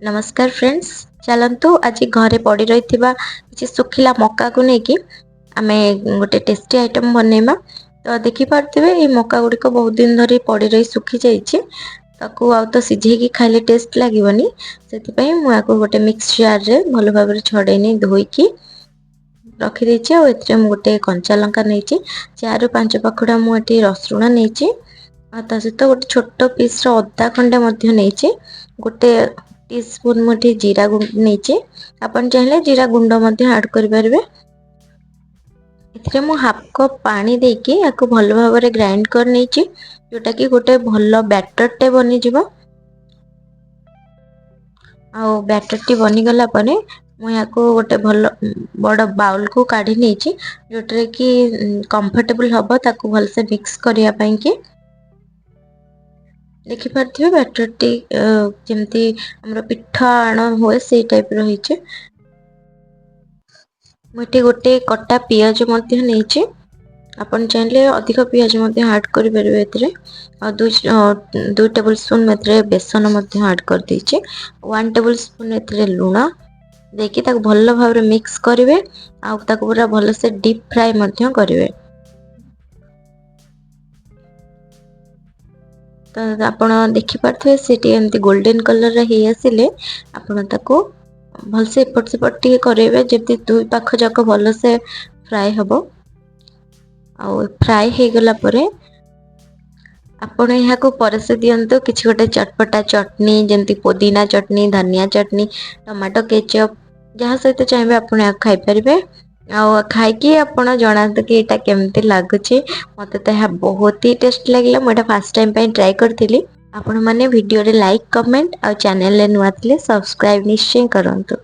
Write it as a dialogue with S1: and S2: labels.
S1: नमस्कार फ्रेंड्स, चलतु आज घरे पड़ी रही किसी सुखिला मक्का को लेकिन आमे गोटे टेस्टी आइटम बनइबा। तो देखिपे ये मक्का गुड़िक बहुत दिन धरी पड़ी रही सुखी जाकू आ तो सिझे खाइले टेस्ट लगनी से मुझे गोटे मिक्स जार रे भल भाव छड़े धोईकी रखीदे। गोटे कंचा लंका नहीं 4 ରୁ 5 पाखुड़ा मुझे रसुण नहीं सहित गोटे छोट पीस अदा खंडे नहीं गोटे टीस्पून मुझे जीरा गुंड नहीं आपन चाहिए जीरा गुंड ऐड करें। मु हाफ कप पानी देकी याको भल भाव ग्राइंड कर नहीं जोटा कि गोटे भल बैटर टे बनी जिवो। आ बैटर टी बनीगला मुझे गोटे भल बड़ बाउल को काढ़ी नहीं जोटे कि कंफर्टेबल हम ताकू भलसे मिक्स करने की। देखिपे बैटर टी जमती हमर पिठा आण हुए से टाइप रही। मुझे गोटे कटा पियाज नहीं आपन चाहिए अधिक पियाज ऐड करें। 2 टेबल स्पून बेसन ऐड कर दीजिए। 1 टेबल स्पून लुण देकी भल भाव मिक्स करेंगे पूरा भल से डीप फ्राए करेंगे। तो आपड़ देखिपे सी एमती गोल्डन कलर ही आसिले आपण ताको भलसे एपट सेपट टे करेंगे जमी दुई पाख जाक भल से फ्राए हम। फ्राए हो गला परे आपण यहाँ को परसे दिंतु किसी गोटे चटपटा चटनी जमती पुदीना चटनी धनिया चटनी टमाटो केचप जहाँ सहित चाहिए आप खाईपारे। खाई आपड़ जनातु कि यहाँ केमती लगुच। मत तो यह बहुत ही टेस्ट लगे। मुझे फास्ट टाइम ट्राए करी। आपण मैंने वीडियो रे लाइक कमेंट और चैनल नुआ सब्सक्राइब निश्चय करंतु।